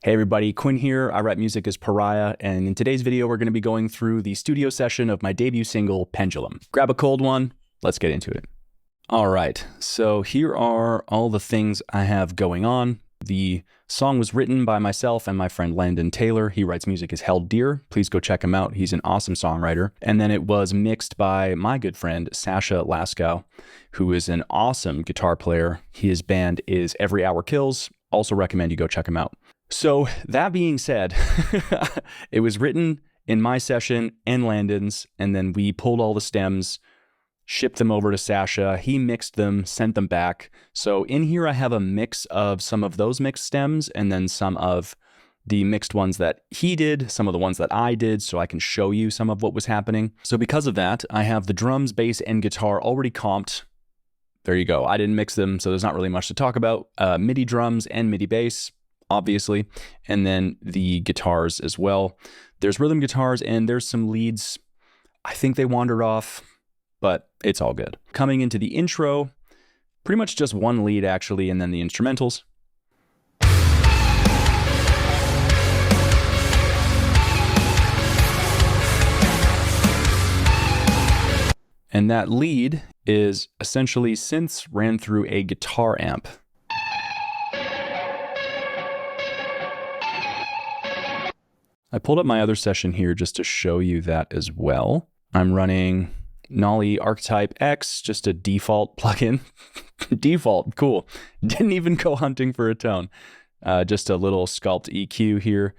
Hey everybody, Quinn here. I write music as Pariah, and in today's video we're going to be going through the studio session of my debut single, Pendulum. Grab a cold one, let's get into it. Alright, so here are all the things I have going on. The song was written by myself and my friend Landyn Taylor. He writes music as Held Dear. Please go check him out. He's an awesome songwriter. And then it was mixed by my good friend Sacha Laskow, who is an awesome guitar player. His band is Every Hour Kills. Also recommend you go check him out. So that being said, it was written in my session and Landyn's, and then we pulled all the stems, shipped them over to Sacha. He mixed them, sent them back. So in here I have a mix of some of those mixed stems and then some of the mixed ones that he did, some of the ones that I did, so I can show you some of what was happening. So because of that, I have the drums, bass, and guitar already comped. There you go. I didn't mix them, so there's not really much to talk about. MIDI drums and MIDI bass, obviously, and then the guitars as well. There's rhythm guitars and there's some leads. I think they wandered off, but it's all good. Coming into the intro, pretty much just one lead actually, and then the instrumentals. And that lead is essentially synths ran through a guitar amp. I pulled up my other session here just to show you that as well. I'm running Nolly Archetype X, just a default plugin. Default, cool. Didn't even go hunting for a tone. Just a little sculpt EQ here,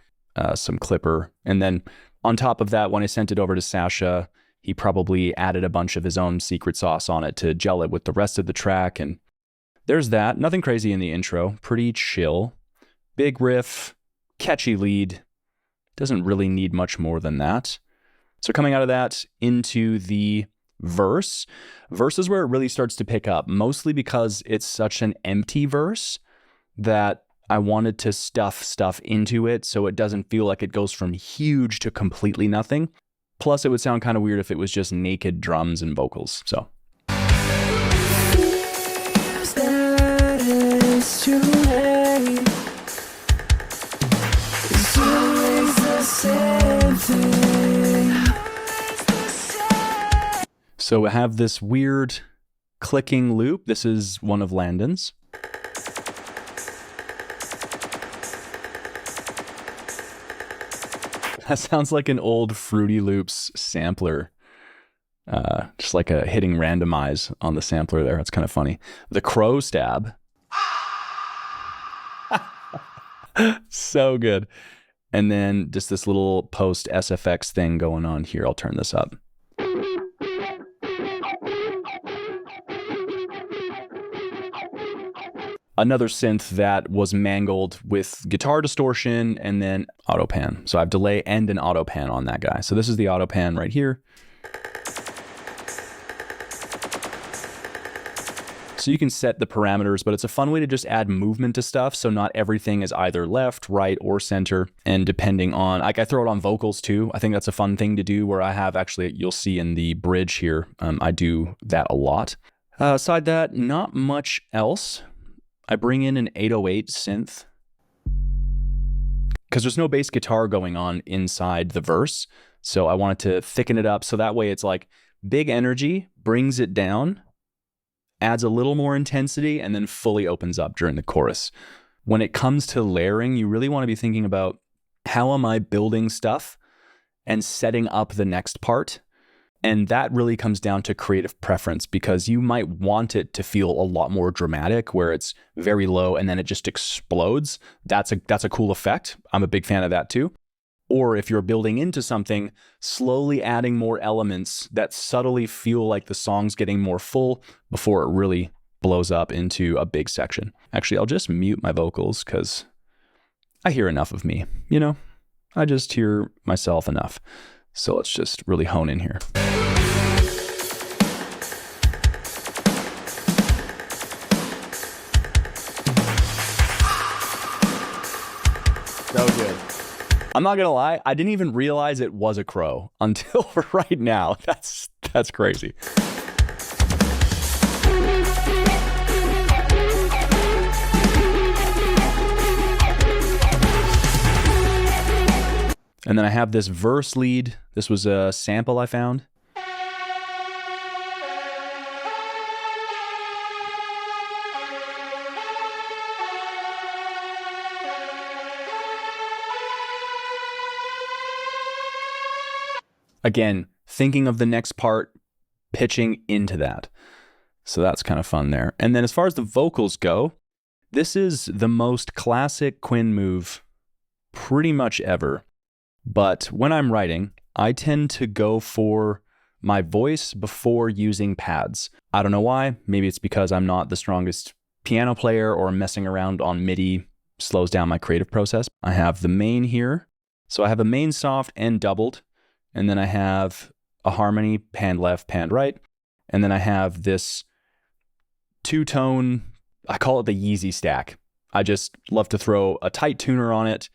some clipper. And then on top of that, when I sent it over to Sacha, he probably added a bunch of his own secret sauce on it to gel it with the rest of the track. And there's that. Nothing crazy in the intro. Pretty chill. Big riff, catchy lead. Doesn't really need much more than that. So coming out of that into the verse. Verse is where it really starts to pick up, mostly because it's such an empty verse that I wanted to stuff stuff into it so it doesn't feel like it goes from huge to completely nothing. Plus, it would sound kind of weird if it was just naked drums and vocals. So. So I have this weird clicking loop. This is one of Landyn's. That sounds like an old Fruity Loops sampler. Just like a hitting randomize on the sampler there. That's kind of funny. The crow stab. So good. And then just this little post SFX thing going on here. I'll turn this up. Another synth that was mangled with guitar distortion and then auto pan. So I have delay and an auto pan on that guy. So this is the auto pan right here. So you can set the parameters, but it's a fun way to just add movement to stuff. So not everything is either left, right, or center. And depending on, like I throw it on vocals too. I think that's a fun thing to do where I have actually, you'll see in the bridge here, I do that a lot. Aside that, not much else. I bring in an 808 synth because there's no bass guitar going on inside the verse. So I wanted to thicken it up so that way it's like big energy, brings it down, adds a little more intensity, and then fully opens up during the chorus. When it comes to layering, you really want to be thinking about how am I building stuff and setting up the next part. And that really comes down to creative preference because you might want it to feel a lot more dramatic where it's very low and then it just explodes. That's a cool effect. I'm a big fan of that too. Or if you're building into something, slowly adding more elements that subtly feel like the song's getting more full before it really blows up into a big section. Actually, I'll just mute my vocals because I hear enough of me, you know? I just hear myself enough. So let's just really hone in here. So good. I'm not gonna lie, I didn't even realize it was a crow until right now. That's crazy. And then I have this verse lead. This was a sample I found. Again, thinking of the next part, pitching into that. So that's kind of fun there. And then as far as the vocals go, this is the most classic Quinn move pretty much ever. But when I'm writing, I tend to go for my voice before using pads. I don't know why. Maybe it's because I'm not the strongest piano player or messing around on MIDI slows down my creative process. I have the main here. So I have a main soft and doubled. And then I have a harmony, pan left, pan right. And then I have this two-tone, I call it the Yeezy stack. I just love to throw a tight tuner on it,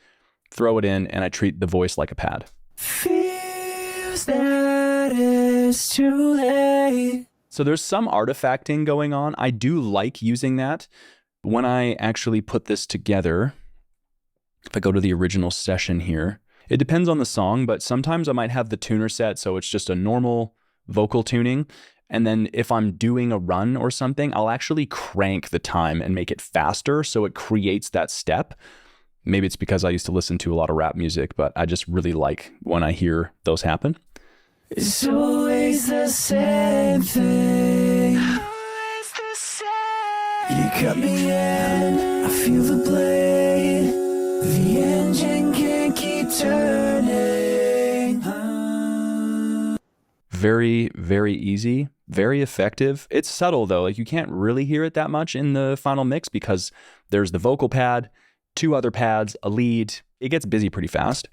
throw it in, and I treat the voice like a pad. Feels that it's too late. So there's some artifacting going on. I do like using that. When I actually put this together, if I go to the original session here, it depends on the song, but sometimes I might have the tuner set, so it's just a normal vocal tuning. And then if I'm doing a run or something, I'll actually crank the time and make it faster so it creates that step. Maybe it's because I used to listen to a lot of rap music, but I just really like when I hear those happen. It's always the same thing. Always the same. You cut me in, I feel the blade. The engine can't keep turning. Very, very easy, very effective. It's subtle though, like you can't really hear it that much in the final mix because there's the vocal pad, two other pads, a lead. It gets busy pretty fast.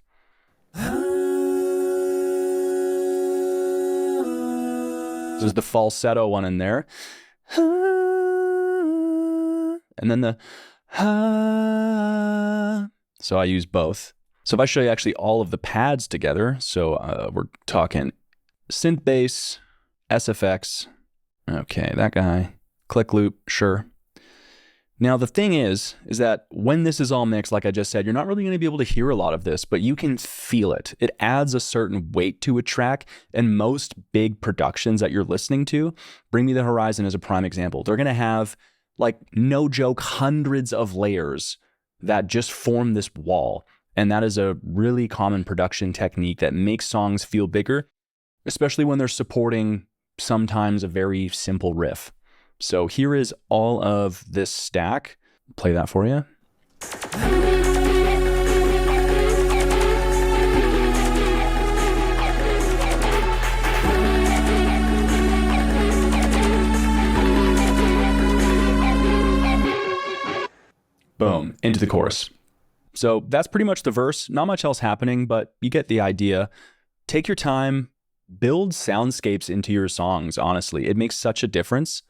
There's the falsetto one in there. And then the so I use both. So if I show you actually all of the pads together, so we're talking synth bass, SFX, okay, that guy, click loop, sure. Now the thing is that when this is all mixed, like I just said, you're not really going to be able to hear a lot of this, but you can feel it. It adds a certain weight to a track, and most big productions that you're listening to, Bring Me the Horizon is a prime example. They're going to have, like, no joke, hundreds of layers that just form this wall. And that is a really common production technique that makes songs feel bigger, especially when they're supporting sometimes a very simple riff. So here is all of this stack. Play that for you. Boom, into the chorus. So that's pretty much the verse. Not much else happening, but you get the idea. Take your time, build soundscapes into your songs, honestly. It makes such a difference.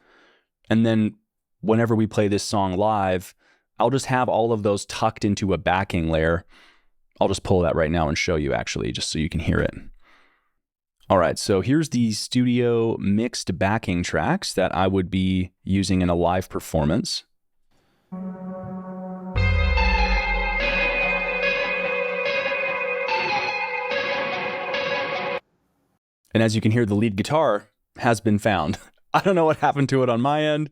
And then whenever we play this song live, I'll just have all of those tucked into a backing layer. I'll just pull that right now and show you actually, just so you can hear it. All right, so here's the studio mixed backing tracks that I would be using in a live performance. And as you can hear, the lead guitar has been found. I don't know what happened to it on my end,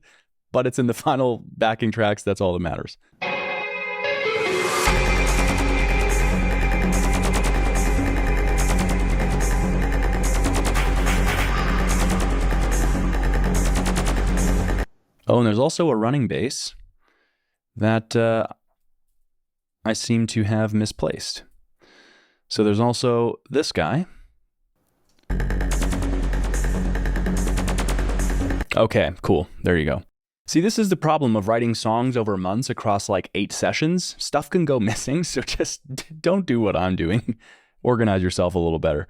but it's in the final backing tracks. That's all that matters. Oh, and there's also a running bass that I seem to have misplaced. So there's also this guy. Okay, cool. There you go. See, this is the problem of writing songs over months across like 8 sessions. Stuff can go missing, so just don't do what I'm doing. Organize yourself a little better.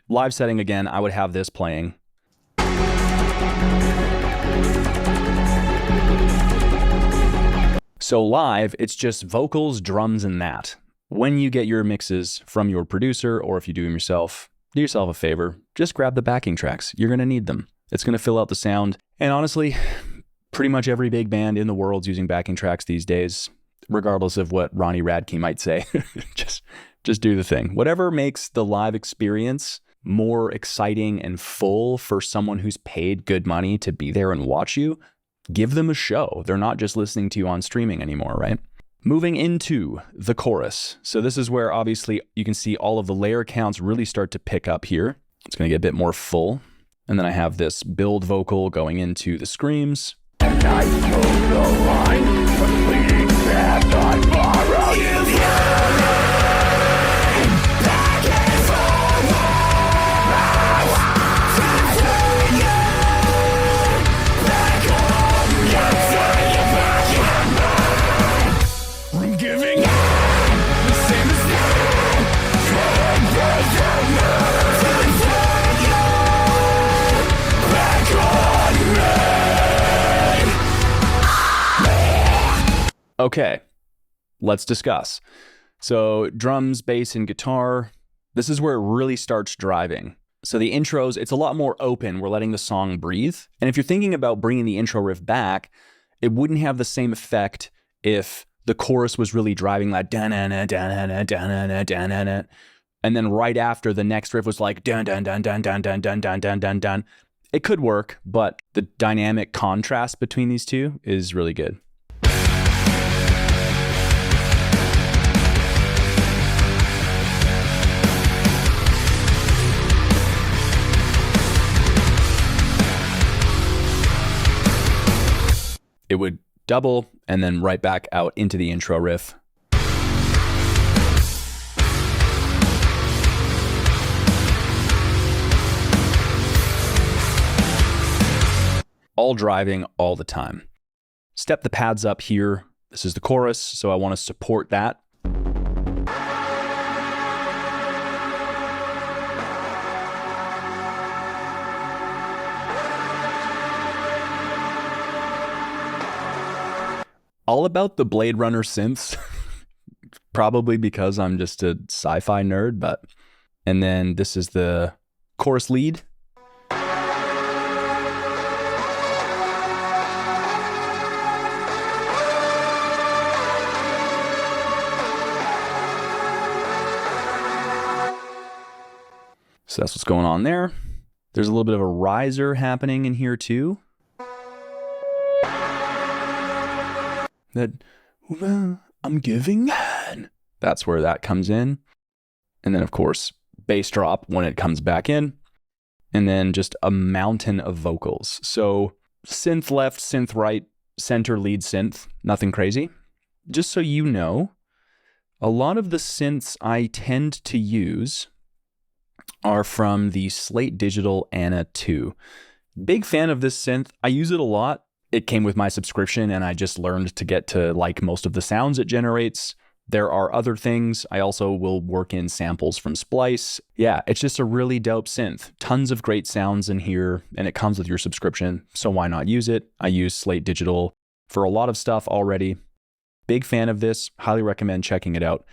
Live setting again, I would have this playing. So live, it's just vocals, drums, and that. When you get your mixes from your producer, or if you do them yourself, do yourself a favor, just grab the backing tracks. You're gonna need them. It's going to fill out the sound. And honestly, pretty much every big band in the world's using backing tracks these days, regardless of what Ronnie Radke might say. Just Just do the thing. Whatever makes the live experience more exciting and full for someone who's paid good money to be there and watch you, give them a show. They're not just listening to you on streaming anymore, right? Moving into the chorus. So this is where obviously you can see all of the layer counts really start to pick up here. It's going to get a bit more full. And then I have this build vocal going into the screams. And I told the line, completing that I borrowed you. Okay, let's discuss. So drums, bass, and guitar, this is where it really starts driving. So the intros, it's a lot more open. We're letting the song breathe. And if you're thinking about bringing the intro riff back, it wouldn't have the same effect if the chorus was really driving that da-na-na, da-na-na, da-na-na, da-na-na. And then right after the next riff was like dun dun dun dun dun dun dun dun dun dun dun. It could work, but the dynamic contrast between these two is really good. It would double and then right back out into the intro riff. All driving all the time. Step the pads up here. This is the chorus, so I want to support that. All about the Blade Runner synths, probably because I'm just a sci-fi nerd, but, and then this is the chorus lead. So that's what's going on there. There's a little bit of a riser happening in here too. That I'm giving in. That's where that comes in. And then of course, bass drop when it comes back in. And then just a mountain of vocals. So synth left, synth right, center lead synth, nothing crazy. Just so you know, a lot of the synths I tend to use are from the Slate Digital Anna 2. Big fan of this synth. I use it a lot. It came with my subscription and I just learned to get to like most of the sounds it generates. There are other things. I also will work in samples from Splice. Yeah, it's just a really dope synth. Tons of great sounds in here and it comes with your subscription. So why not use it? I use Slate Digital for a lot of stuff already. Big fan of this. Highly recommend checking it out.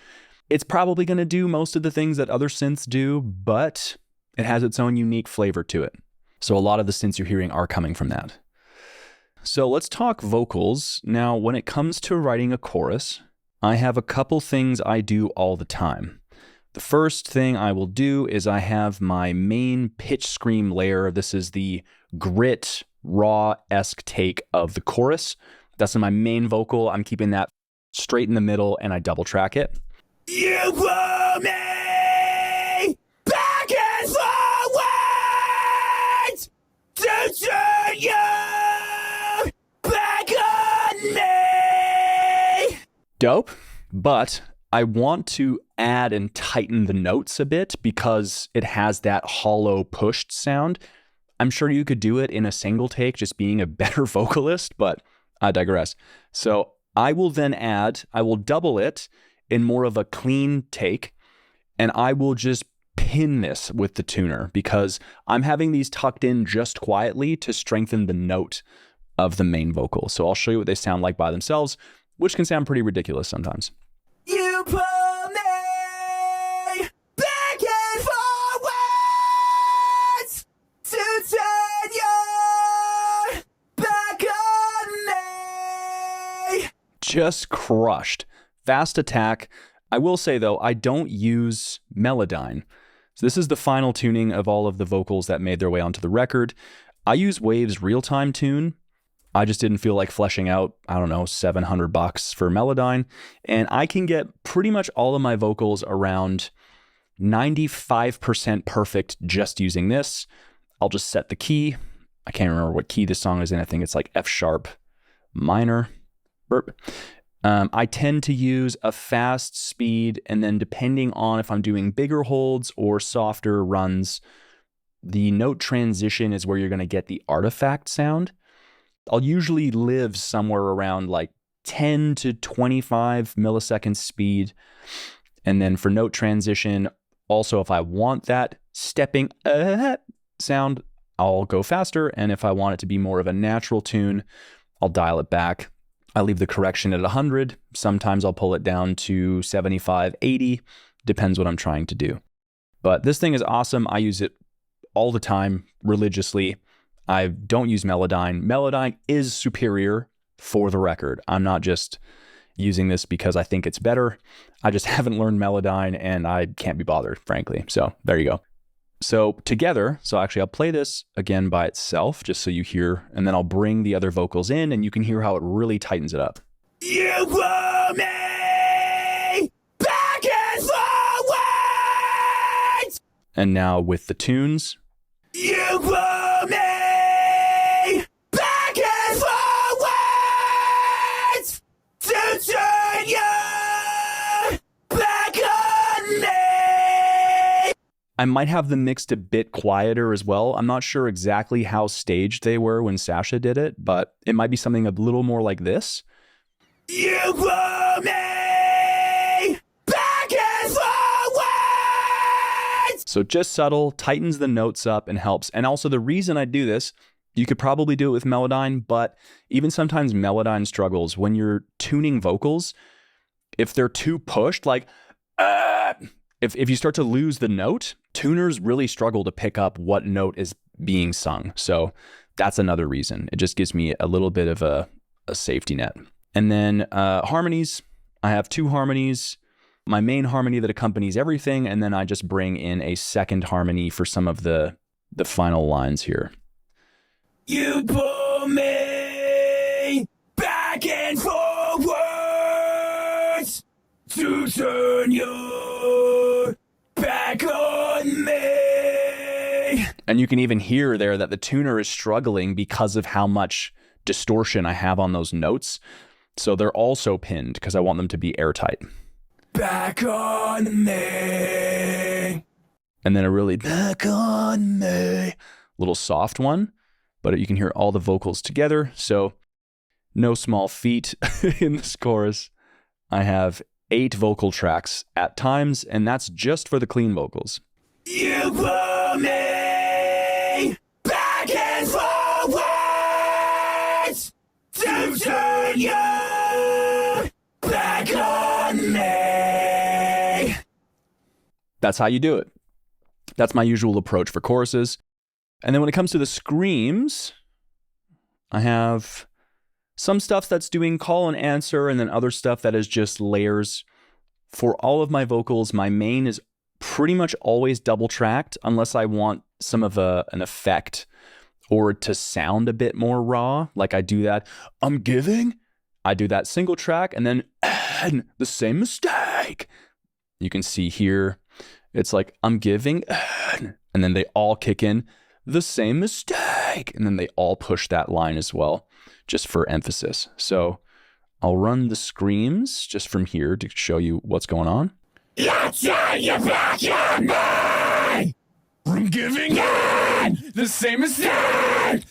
It's probably going to do most of the things that other synths do, but it has its own unique flavor to it. So a lot of the synths you're hearing are coming from that. So let's talk vocals. Now, when it comes to writing a chorus, I have a couple things I do all the time. The first thing I will do is I have my main pitch scream layer. This is the grit, raw-esque take of the chorus. That's in my main vocal. I'm keeping that straight in the middle and I double track it. You pull me back and forward to turn you back on me. Dope, but I want to add and tighten the notes a bit because it has that hollow pushed sound. I'm sure you could do it in a single take, just being a better vocalist, but I digress. So I will then I will double it in more of a clean take, and I will just pin this with the tuner because I'm having these tucked in just quietly to strengthen the note of the main vocal. So I'll show you what they sound like by themselves, which can sound pretty ridiculous sometimes. You pull me back and forwards to turn your back on me. Just crushed. Fast attack. I will say, though, I don't use Melodyne. So this is the final tuning of all of the vocals that made their way onto the record. I use Wave's real-time tune. I just didn't feel like fleshing out, I don't know, $700 for Melodyne. And I can get pretty much all of my vocals around 95% perfect just using this. I'll just set the key. I can't remember what key this song is in. I think it's like F sharp minor. Burp. I tend to use a fast speed, and then depending on if I'm doing bigger holds or softer runs, the note transition is where you're going to get the artifact sound. I'll usually live somewhere around like 10 to 25 milliseconds speed. And then for note transition, also if I want that stepping sound, I'll go faster. And if I want it to be more of a natural tune, I'll dial it back. I leave the correction at 100. Sometimes I'll pull it down to 75, 80. Depends what I'm trying to do. But this thing is awesome. I use it all the time, religiously. I don't use Melodyne. Melodyne is superior for the record. I'm not just using this because I think it's better. I just haven't learned Melodyne and I can't be bothered, frankly. So there you go. So together, so actually I'll play this again by itself just so you hear, and then I'll bring the other vocals in and you can hear how it really tightens it up. You pull me back and forward. And now with the tunes. You pull me back and forward to turn you back on me. I might have them mixed a bit quieter as well. I'm not sure exactly how staged they were when Sacha did it, but it might be something a little more like this. You pull me back and forward. So just subtle, tightens the notes up and helps. And also the reason I do this, you could probably do it with Melodyne, but even sometimes Melodyne struggles when you're tuning vocals. If they're too pushed, like, if you start to lose the note, tuners really struggle to pick up what note is being sung. So that's another reason. It just gives me a little bit of a safety net. And then harmonies, I have two harmonies. My main harmony that accompanies everything, and then I just bring in a second harmony for some of the final lines here. You pull me back and forward to turn your back on me. And you can even hear there that the tuner is struggling because of how much distortion I have on those notes. So they're also pinned because I want them to be airtight. Back on me. And then a really back on me, little soft one, but you can hear all the vocals together. So no small feat in this chorus. I have 8 vocal tracks at times, and that's just for the clean vocals. You pull me back and forward to turn you back on me. That's how you do it. That's my usual approach for choruses. And then when it comes to the screams, I have some stuff that's doing call and answer, and then other stuff that is just layers. For all of my vocals, my main is pretty much always double tracked unless I want some of an effect or to sound a bit more raw. Like I do that, I'm giving. I do that single track and then the same mistake. You can see here, it's like, I'm giving, and then they all kick in, the same mistake. And then they all push that line as well, just for emphasis. So I'll run the screams just from here to show you what's going on. I'm giving in, the same mistake.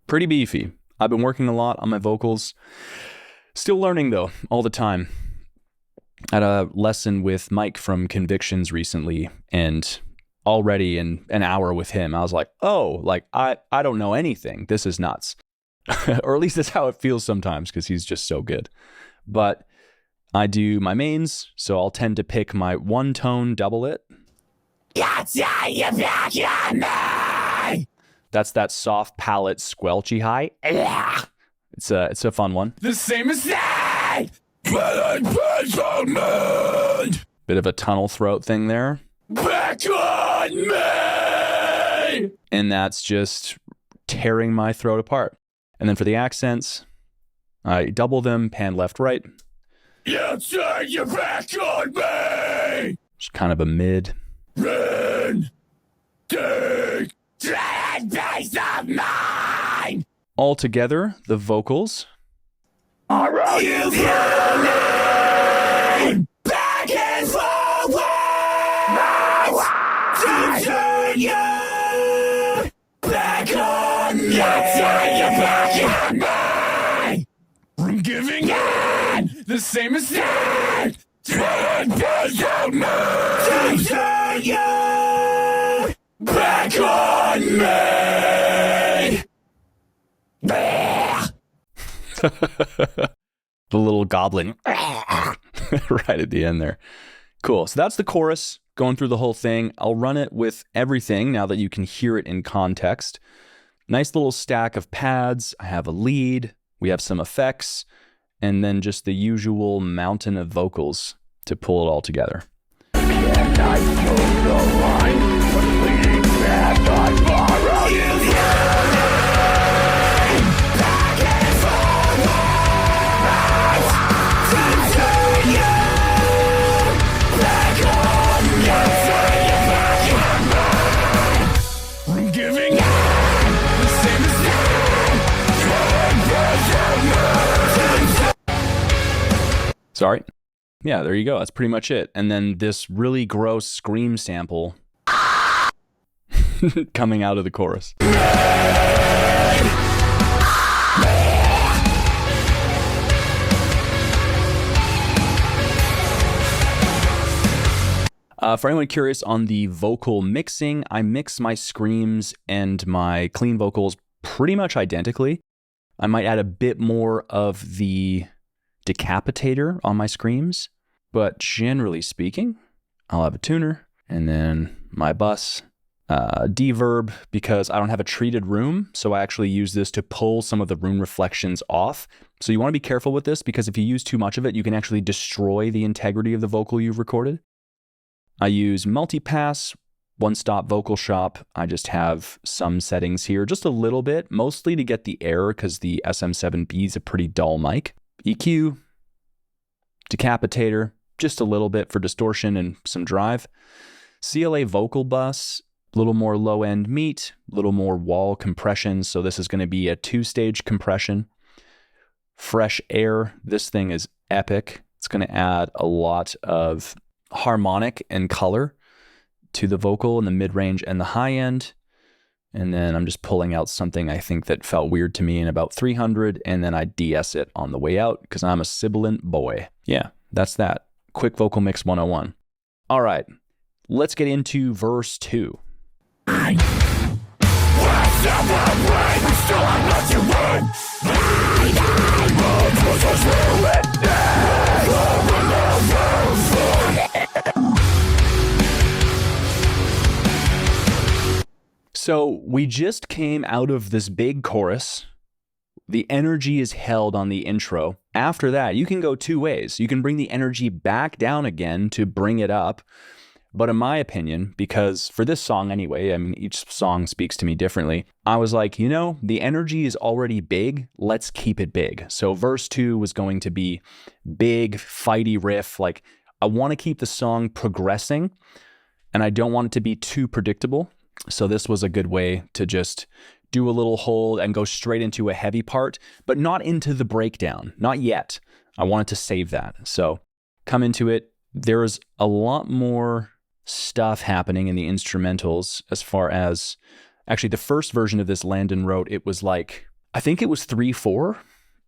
Pretty beefy. I've been working a lot on my vocals. Still learning though, all the time. I had a lesson with Mike from Convictions recently, and already in an hour with him, I was like, oh, like I don't know anything. This is nuts. Or at least that's how it feels sometimes because he's just so good. But I do my mains, so I'll tend to pick my one tone, double it. That's that soft palate squelchy high. It's a fun one. The same as that! Bit of a tunnel throat thing there. Back on me! And that's just tearing my throat apart. And then for the accents, I double them, pan left, right. You turn your back on me! Just kind of a mid. Run! Take that piece of mine! Altogether, the vocals. Alright, you me! Back and forward! To turn you back on me! Turn you back on me! I'm giving in! The same as that! Turn back on me! To turn you back on me! The little goblin right at the end there. Cool. So that's the chorus going through the whole thing. I'll run it with everything now that you can hear it in context. Nice little stack of pads. I have a lead. We have some effects. And then just the usual mountain of vocals to pull it all together. Sorry. Yeah, there you go. That's pretty much it. And then this really gross scream sample coming out of the chorus. For anyone curious on the vocal mixing, I mix my screams and my clean vocals pretty much identically. I might add a bit more of the decapitator on my screams, but generally speaking, I'll have a tuner and then my bus, deverb, because I don't have a treated room, so I actually use this to pull some of the room reflections off. So you want to be careful with this, because if you use too much of it, you can actually destroy the integrity of the vocal you've recorded. I use multipass, one-stop vocal shop. I just have some settings here, just a little bit, mostly to get the error because the SM7B is a pretty dull mic. EQ, decapitator, just a little bit for distortion and some drive. CLA vocal bus, a little more low-end meat, a little more wall compression, so this is going to be a 2-stage compression. Fresh air, this thing is epic. It's going to add a lot of harmonic and color to the vocal in the mid-range and the high end. And then I'm just pulling out something I think that felt weird to me in about 300, and then I DS it on the way out because I'm a sibilant boy. Yeah, that's that. Quick vocal mix 101. All right, let's get into verse 2. So we just came out of this big chorus. The energy is held on the intro. After that, you can go two ways. You can bring the energy back down again to bring it up. But in my opinion, because for this song anyway, I mean, each song speaks to me differently, I was like, you know, the energy is already big. Let's keep it big. So verse 2 was going to be big, fighty riff. Like, I want to keep the song progressing, and I don't want it to be too predictable. So this was a good way to just do a little hold and go straight into a heavy part, but not into the breakdown. Not yet. I wanted to save that. So come into it. There's a lot more stuff happening in the instrumentals as far as, actually the first version of this Landyn wrote, it was like, I think it was 3/4.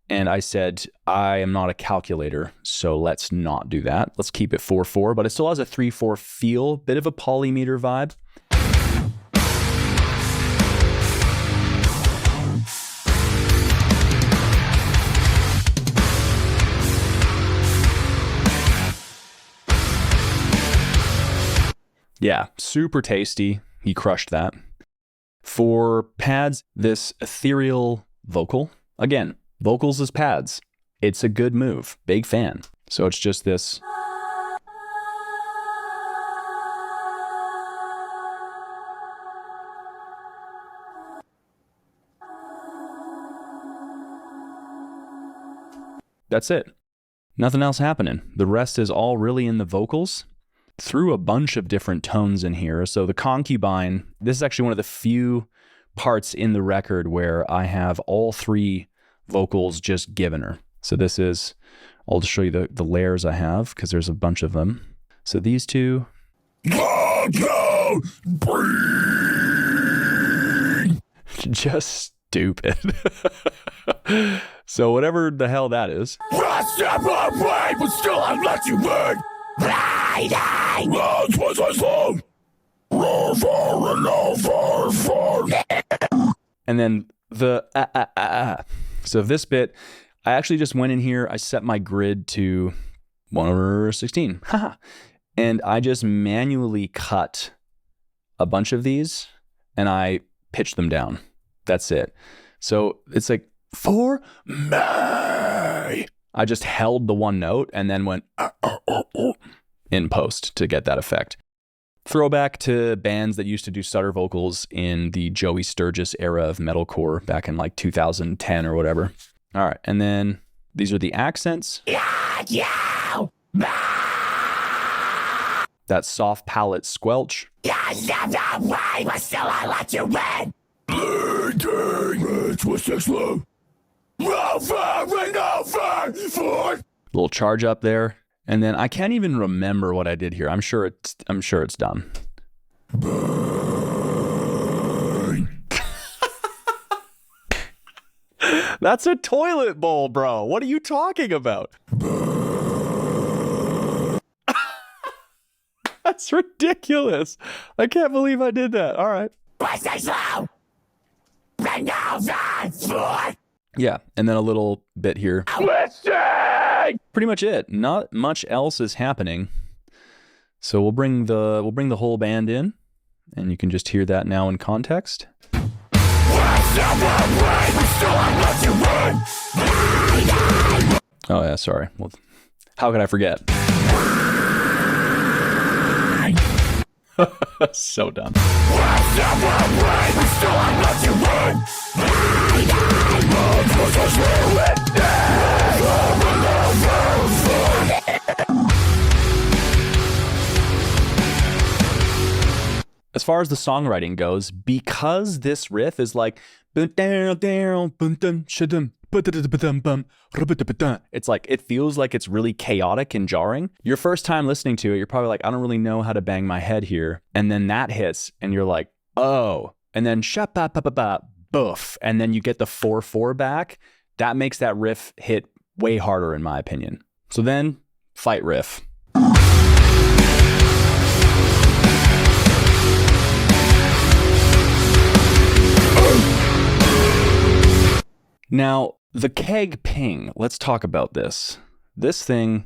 And I said, I am not a calculator, so let's not do that. Let's keep it 4/4, but it still has a 3/4 feel, bit of a polymeter vibe. Yeah, super tasty. He crushed that. For pads, this ethereal vocal, again, vocals as pads. It's a good move. Big fan. So it's just this. That's it. Nothing else happening. The rest is all really in the vocals. Threw a bunch of different tones in here. So the concubine, this is actually one of the few parts in the record where I have all three vocals just given her. So this is, I'll just show you the layers I have because there's a bunch of them. So these two. Just stupid. So whatever the hell that is. Step away, but still I've let you in. And then the So this bit, I actually just went in here, I set my grid to 1/16. And I just manually cut a bunch of these and I pitched them down. That's it. So it's like, for me. I just held the one note and then went in post to get that effect. Throwback to bands that used to do stutter vocals in the Joey Sturgis era of metalcore back in like 2010 or whatever. All right, and then these are the accents. That soft palate squelch. Little charge up there, and then I can't even remember what I did here. I'm sure it's done. That's a toilet bowl, bro. What are you talking about? That's ridiculous. I can't believe I did that. All right. Yeah, and then a little bit here. Pretty much it. Not much else is happening. So we'll bring the whole band in, and you can just hear that now in context. Oh yeah, sorry. Well, how could I forget? So dumb. As far as the songwriting goes, because this riff is like it's like, it feels like it's really chaotic and jarring. Your first time listening to it, you're probably like, I don't really know how to bang my head here. And then that hits and you're like, oh, and then boof. And then you get the 4/4 back. That makes that riff hit way harder in my opinion. So then fight riff. Now, the keg ping, let's talk about this. This thing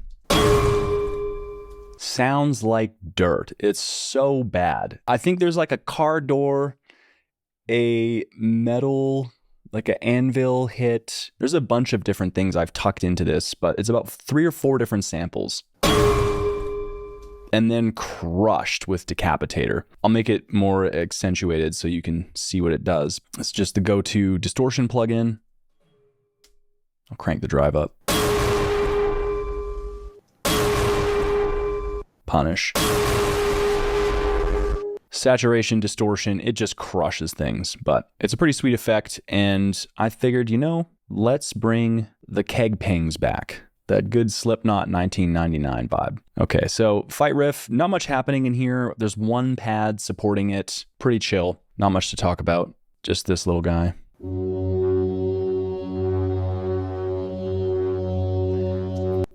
sounds like dirt. It's so bad. I think there's like a car door, a metal, like an anvil hit. There's a bunch of different things I've tucked into this, but it's about 3 or 4 different samples. And then crushed with decapitator. I'll make it more accentuated so you can see what it does. It's just the go-to distortion plugin. I'll crank the drive up. Punish. Saturation, distortion, it just crushes things, but it's a pretty sweet effect, and I figured, you know, let's bring the keg pings back. That good Slipknot 1999 vibe. Okay, so fight riff, not much happening in here. There's one pad supporting it, pretty chill, not much to talk about. Just this little guy.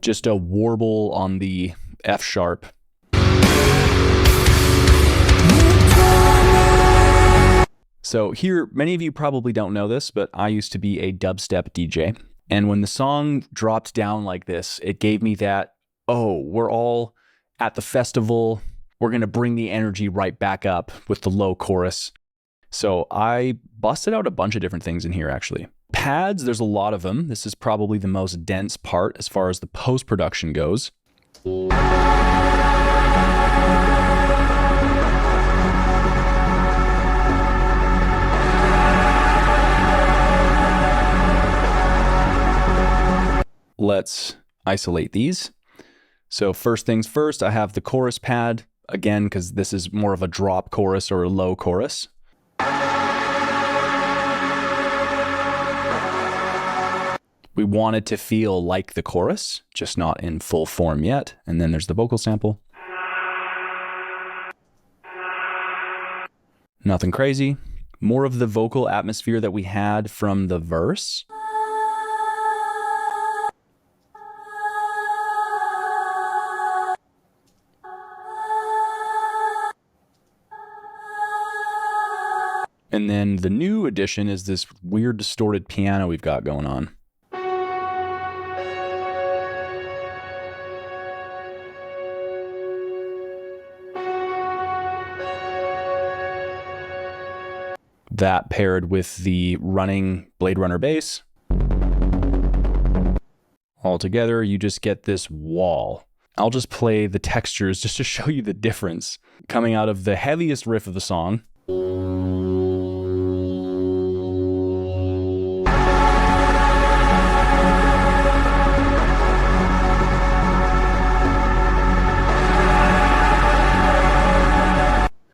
Just a warble on the F sharp. So here, many of you probably don't know this, but I used to be a dubstep DJ. And when the song dropped down like this, it gave me that, oh, we're all at the festival. We're going to bring the energy right back up with the low chorus. So I busted out a bunch of different things in here, actually. Pads, there's a lot of them. This is probably the most dense part as far as the post-production goes. Let's isolate these. So first things first, I have the chorus pad, again, because this is more of a drop chorus or a low chorus. We want it to feel like the chorus, just not in full form yet. And then there's the vocal sample. Nothing crazy. More of the vocal atmosphere that we had from the verse. And then the new addition is this weird distorted piano we've got going on. That paired with the running Blade Runner bass. All together, you just get this wall. I'll just play the textures just to show you the difference. Coming out of the heaviest riff of the song.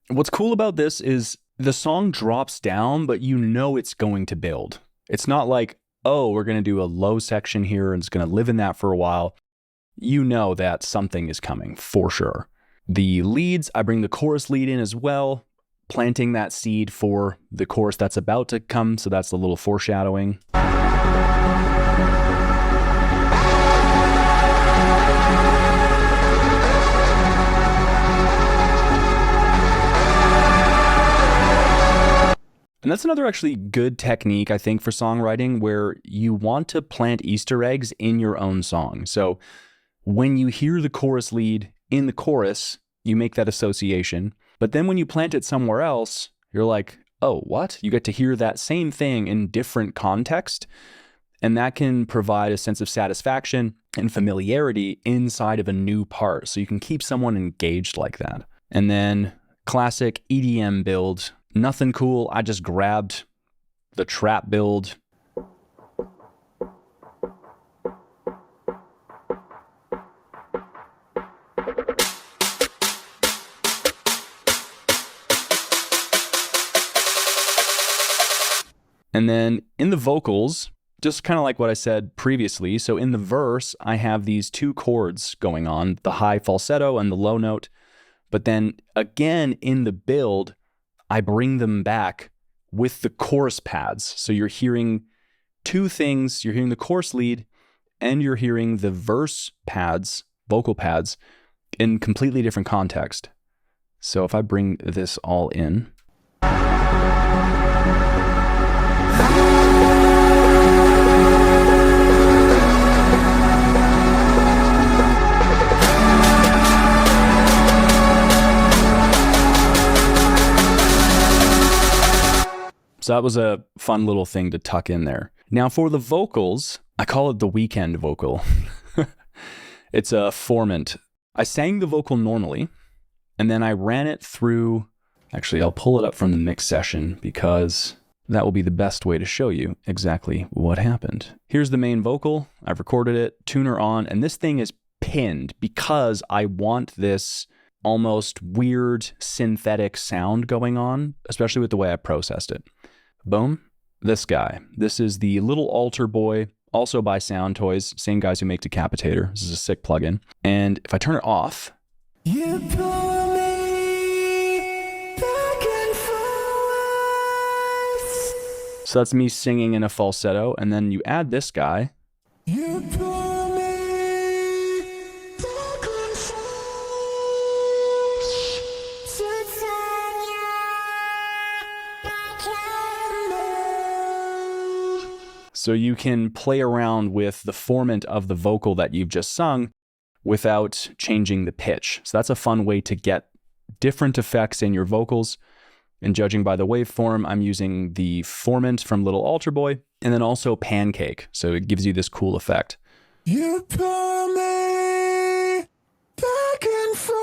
What's cool about this is the song drops down, but you know it's going to build. It's not like, oh, we're going to do a low section here and it's going to live in that for a while. You know that something is coming for sure. The leads, I bring the chorus lead in as well, planting that seed for the chorus that's about to come. So that's a little foreshadowing. And that's another actually good technique, I think, for songwriting, where you want to plant Easter eggs in your own song. So when you hear the chorus lead in the chorus, you make that association. But then when you plant it somewhere else, you're like, oh, what? You get to hear that same thing in different context. And that can provide a sense of satisfaction and familiarity inside of a new part. So you can keep someone engaged like that. And then classic EDM build. Nothing cool, I just grabbed the trap build. And then in the vocals, just kind of like what I said previously, so in the verse, I have these two chords going on, the high falsetto and the low note. But then again, in the build, I bring them back with the chorus pads. So you're hearing two things. You're hearing the chorus lead and you're hearing the verse pads, vocal pads, in completely different context. So if I bring this all in. So that was a fun little thing to tuck in there. Now for the vocals, I call it the weekend vocal. It's a formant. I sang the vocal normally, and then I ran it through, actually I'll pull it up from the mix session because that will be the best way to show you exactly what happened. Here's the main vocal. I've recorded it, tuner on, and this thing is pinned because I want this almost weird synthetic sound going on, especially with the way I processed it. Boom. This guy. This is the Little Altar Boy, also by Sound Toys, same guys who make Decapitator. This is a sick plugin. And if I turn it off, You pull me back and forth. so that's me singing in a falsetto, and then you add this guy. You pull me back and forth. So you can play around with the formant of the vocal that you've just sung without changing the pitch. So that's a fun way to get different effects in your vocals. And judging by the waveform, I'm using the formant from Little Altar Boy. and then also pancake. So it gives you this cool effect. You pull me back and forth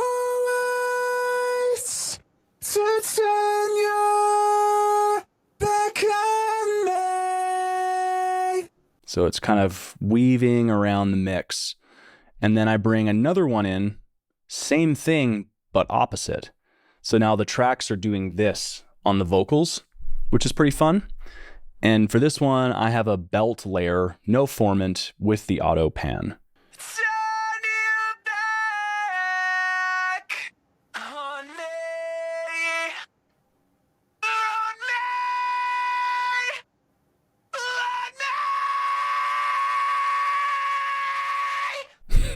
to turn your back on me. So it's kind of weaving around the mix. And then I bring another one in, same thing, but opposite. So now the tracks are doing this on the vocals, which is pretty fun. And for this one, I have a belt layer, no formant, with the auto pan. Turn your back on me. On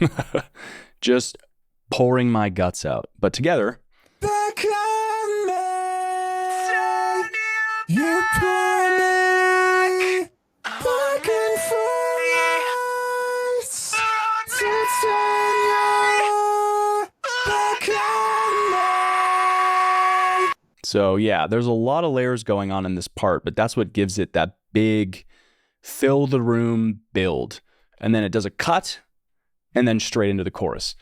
me. On me. Just pouring my guts out, but together. Back on me. You pull me back and forth to turn your back on me. So yeah, there's a lot of layers going on in this part, but that's what gives it that big fill the room build. And then it does a cut and then straight into the chorus.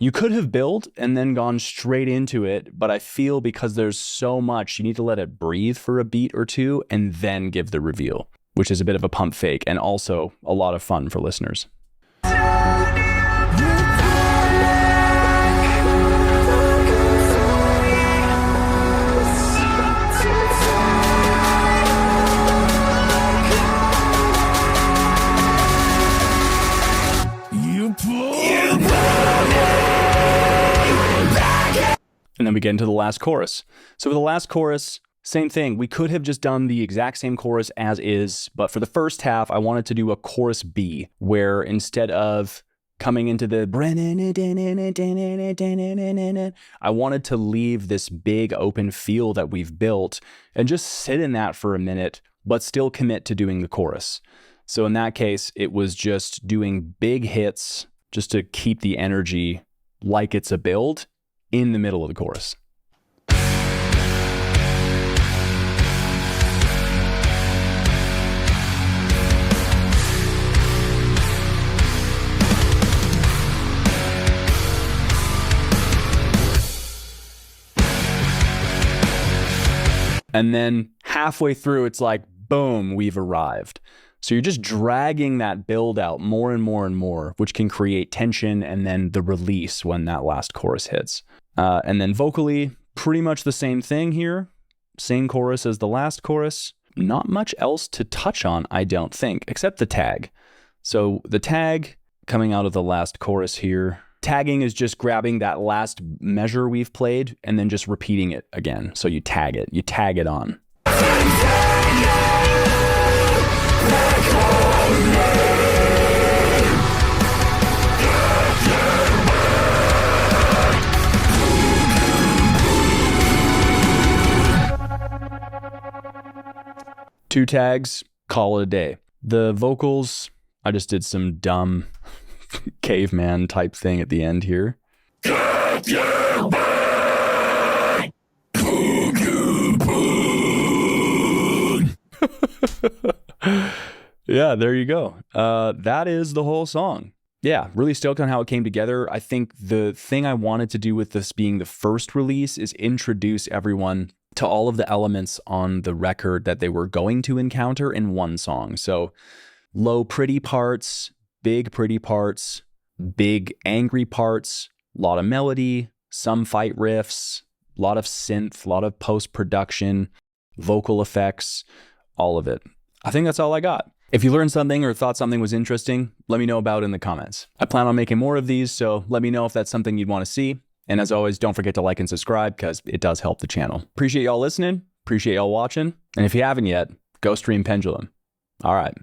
You could have built and then gone straight into it, but I feel because there's so much, you need to let it breathe for a beat or two and then give the reveal, which is a bit of a pump fake and also a lot of fun for listeners. And then we get into the last chorus. So for the last chorus, same thing. We could have just done the exact same chorus as is, but for the first half, I wanted to do a chorus B, where instead of coming into the, I wanted to leave this big open feel that we've built and just sit in that for a minute, but still commit to doing the chorus. So in that case, it was just doing big hits just to keep the energy like it's a build in the middle of the chorus. And then halfway through, it's like, boom, we've arrived. So you're just dragging that build out more and more and more, which can create tension and then the release when that last chorus hits. And then vocally, pretty much the same thing here. Same chorus as the last chorus. Not much else to touch on, I don't think, except the tag. So the tag coming out of the last chorus here, tagging is just grabbing that last measure we've played and then just repeating it again. So you tag it on. Two tags, call it a day. The vocals, I just did some dumb caveman type thing at the end here. Yeah, there you go. That is the whole song. Yeah, really stoked on how it came together. I think the thing I wanted to do with this being the first release is introduce everyone to all of the elements on the record that they were going to encounter in one song. So low pretty parts, big pretty parts, big angry parts, a lot of melody, some fight riffs, a lot of synth, a lot of post-production, vocal effects, all of it. I think that's all I got. If you learned something or thought something was interesting, let me know about it in the comments. I plan on making more of these, so let me know if that's something you'd want to see. And as always, don't forget to like and subscribe because it does help the channel. Appreciate y'all listening. Appreciate y'all watching. And if you haven't yet, go stream Pendulum. All right.